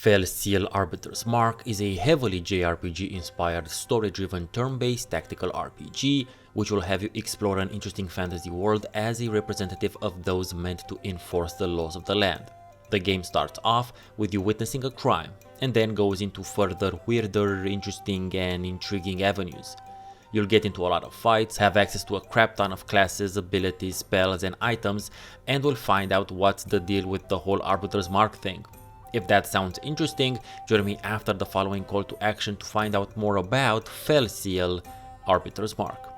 Felseal Arbiter's Mark is a heavily JRPG-inspired story-driven turn-based tactical RPG which will have you explore an interesting fantasy world as a representative of those meant to enforce the laws of the land. The game starts off with you witnessing a crime and then goes into further weirder, interesting and intriguing avenues. You'll get into a lot of fights, have access to a crap ton of classes, abilities, spells and items, and will find out what's the deal with the whole Arbiter's Mark thing. If that sounds interesting, join me after the following call to action to find out more about Felseal Arbiter's Mark.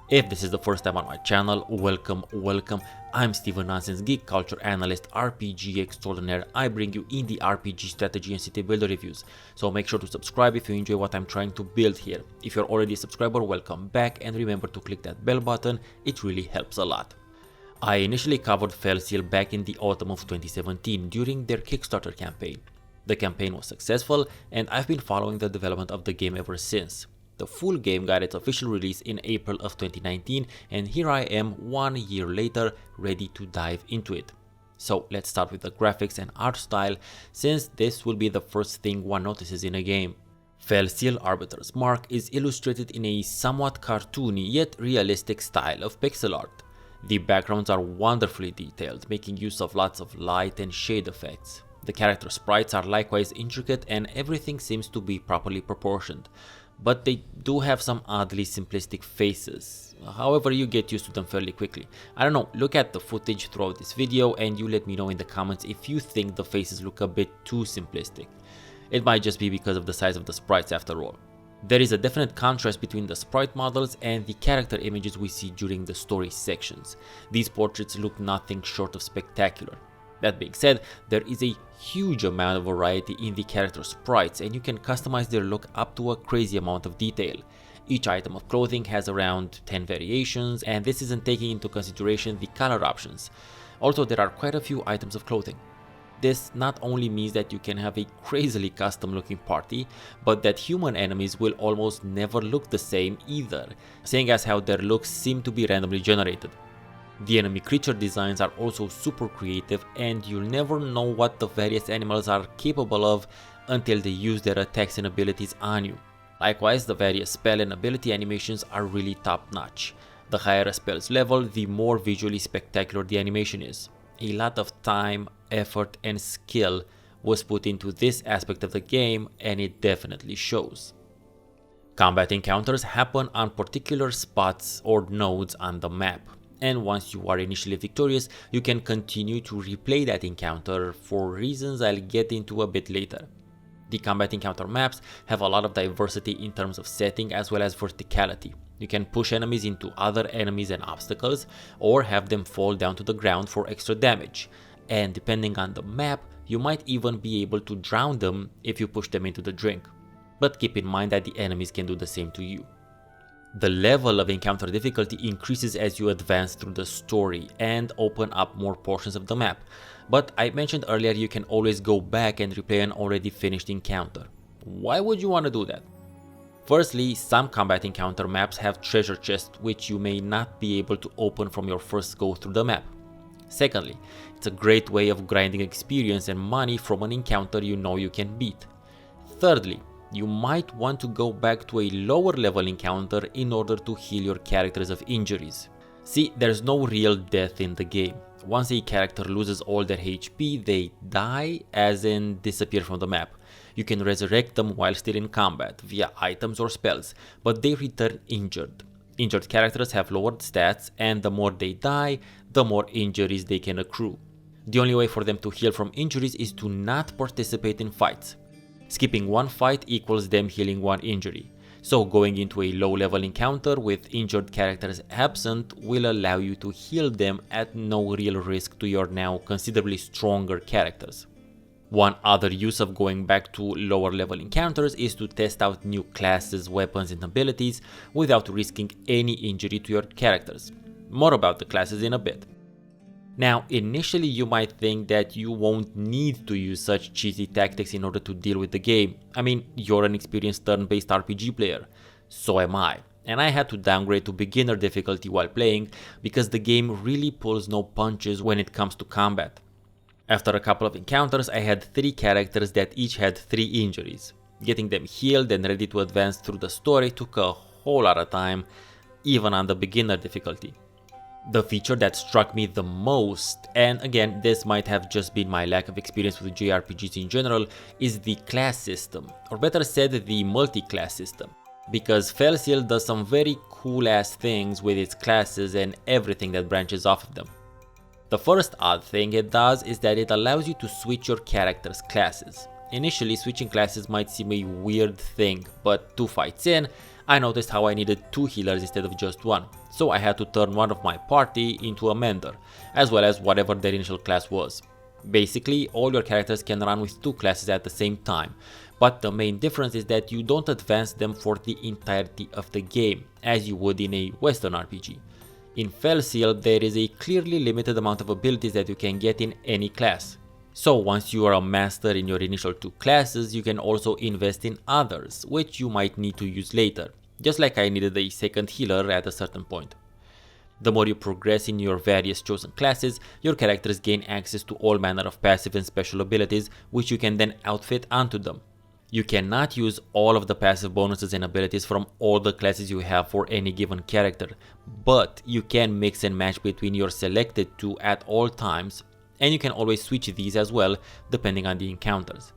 If this is the first time on my channel, welcome. I'm Steven Nonsense, geek culture analyst, RPG extraordinaire. I bring you indie RPG strategy and city builder reviews, so make sure to subscribe if you enjoy what I'm trying to build here. If you're already a subscriber, welcome back, and remember to click that bell button, it really helps a lot. I initially covered Felseal back in the autumn of 2017 during their Kickstarter campaign. The campaign was successful, and I've been following the development of the game ever since. The full game got its official release in April of 2019, and here I am 1 year later, ready to dive into it. So let's start with the graphics and art style, since this will be the first thing one notices in a game. Felseal Arbiter's Mark is illustrated in a somewhat cartoony yet realistic style of pixel art. The backgrounds are wonderfully detailed, making use of lots of light and shade effects. The character sprites are likewise intricate and everything seems to be properly proportioned, but they do have some oddly simplistic faces. However, you get used to them fairly quickly. I don't know, look at the footage throughout this video and you let me know in the comments if you think the faces look a bit too simplistic. It might just be because of the size of the sprites after all. There is a definite contrast between the sprite models and the character images we see during the story sections. These portraits look nothing short of spectacular. That being said, there is a huge amount of variety in the character sprites and you can customize their look up to a crazy amount of detail. Each item of clothing has around 10 variations, and this isn't taking into consideration the color options. Also, there are quite a few items of clothing. This not only means that you can have a crazily custom looking party, but that human enemies will almost never look the same either, seeing as how their looks seem to be randomly generated. The enemy creature designs are also super creative, and you'll never know what the various animals are capable of until they use their attacks and abilities on you. Likewise, the various spell and ability animations are really top notch. The higher a spell's level, the more visually spectacular the animation is. A lot of time, effort and skill was put into this aspect of the game, and it definitely shows. Combat encounters happen on particular spots or nodes on the map, and once you are initially victorious, you can continue to replay that encounter for reasons I'll get into a bit later. The combat encounter maps have a lot of diversity in terms of setting as well as verticality. You can push enemies into other enemies and obstacles, or have them fall down to the ground for extra damage. And depending on the map, you might even be able to drown them if you push them into the drink. But keep in mind that the enemies can do the same to you. The level of encounter difficulty increases as you advance through the story and open up more portions of the map. But I mentioned earlier you can always go back and replay an already finished encounter. Why would you want to do that? Firstly, some combat encounter maps have treasure chests which you may not be able to open from your first go through the map. Secondly, it's a great way of grinding experience and money from an encounter you know you can beat. Thirdly, you might want to go back to a lower level encounter in order to heal your characters of injuries. See, there's no real death in the game. Once a character loses all their HP, they die, as in disappear from the map. You can resurrect them while still in combat, via items or spells, but they return injured. Injured characters have lowered stats, and the more they die, the more injuries they can accrue. The only way for them to heal from injuries is to not participate in fights. Skipping one fight equals them healing one injury. So going into a low level encounter with injured characters absent will allow you to heal them at no real risk to your now considerably stronger characters. One other use of going back to lower level encounters is to test out new classes, weapons and abilities without risking any injury to your characters. More about the classes in a bit. Now, initially you might think that you won't need to use such cheesy tactics in order to deal with the game. I mean, you're an experienced turn-based RPG player. So am I. And I had to downgrade to beginner difficulty while playing because the game really pulls no punches when it comes to combat. After a couple of encounters, I had 3 characters that each had 3 injuries. Getting them healed and ready to advance through the story took a whole lot of time, even on the beginner difficulty. The feature that struck me the most, and again this might have just been my lack of experience with JRPGs in general, is the class system, or better said the multi-class system. Because Felseal does some very cool ass things with its classes and everything that branches off of them. The first odd thing it does is that it allows you to switch your character's classes. Initially, switching classes might seem a weird thing, but 2 fights in, I noticed how I needed 2 healers instead of just 1, so I had to turn one of my party into a mender, as well as whatever their initial class was. Basically, all your characters can run with 2 classes at the same time, but the main difference is that you don't advance them for the entirety of the game, as you would in a Western RPG. In Felseal, there is a clearly limited amount of abilities that you can get in any class. So once you are a master in your initial 2 classes, you can also invest in others, which you might need to use later, just like I needed a second healer at a certain point. The more you progress in your various chosen classes, your characters gain access to all manner of passive and special abilities, which you can then outfit onto them. You cannot use all of the passive bonuses and abilities from all the classes you have for any given character, but you can mix and match between your selected 2 at all times, and you can always switch these as well depending on the encounters.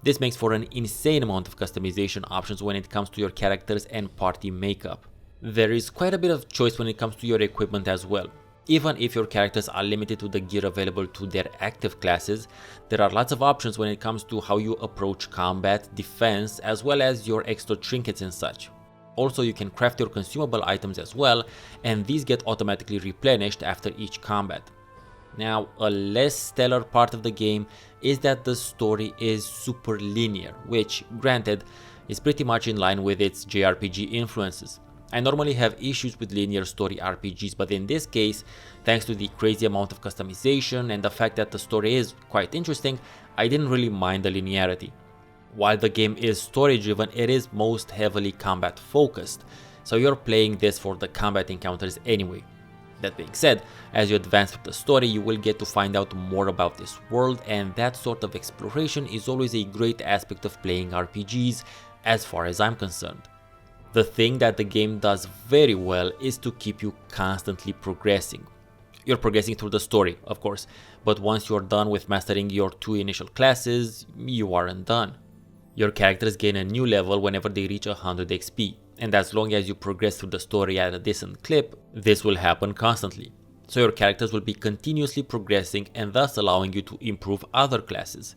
This makes for an insane amount of customization options when it comes to your characters and party makeup. There is quite a bit of choice when it comes to your equipment as well. Even if your characters are limited to the gear available to their active classes, there are lots of options when it comes to how you approach combat, defense, as well as your extra trinkets and such. Also, you can craft your consumable items as well, and these get automatically replenished after each combat. Now, a less stellar part of the game is that the story is super linear, which, granted, is pretty much in line with its JRPG influences. I normally have issues with linear story RPGs, but in this case, thanks to the crazy amount of customization and the fact that the story is quite interesting, I didn't really mind the linearity. While the game is story driven, it is most heavily combat focused, so you're playing this for the combat encounters anyway. That being said, as you advance through the story, you will get to find out more about this world, and that sort of exploration is always a great aspect of playing RPGs, as far as I'm concerned. The thing that the game does very well is to keep you constantly progressing. You're progressing through the story, of course, but once you're done with mastering your 2 initial classes, you aren't done. Your characters gain a new level whenever they reach 100 XP, and as long as you progress through the story at a decent clip, this will happen constantly. So your characters will be continuously progressing and thus allowing you to improve other classes.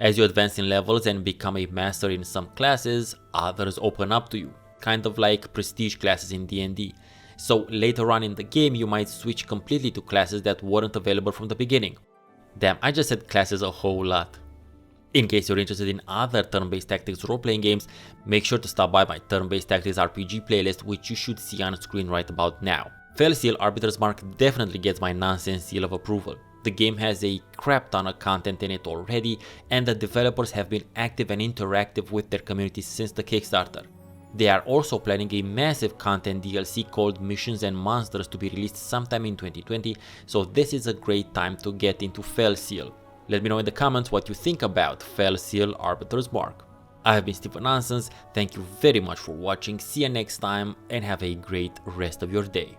As you advance in levels and become a master in some classes, others open up to you, kind of like prestige classes in D&D. So later on in the game, you might switch completely to classes that weren't available from the beginning. Damn, I just said classes a whole lot. In case you're interested in other turn-based tactics role-playing games, make sure to stop by my turn-based tactics RPG playlist, which you should see on screen right about now. Felseal Arbiter's Mark definitely gets my nonsense seal of approval. The game has a crap ton of content in it already, and the developers have been active and interactive with their community since the Kickstarter. They are also planning a massive content DLC called Missions and Monsters to be released sometime in 2020, so this is a great time to get into Felseal. Let me know in the comments what you think about Felseal Arbiter's Mark. I have been Stephen Nonsense, thank you very much for watching, see you next time, and have a great rest of your day.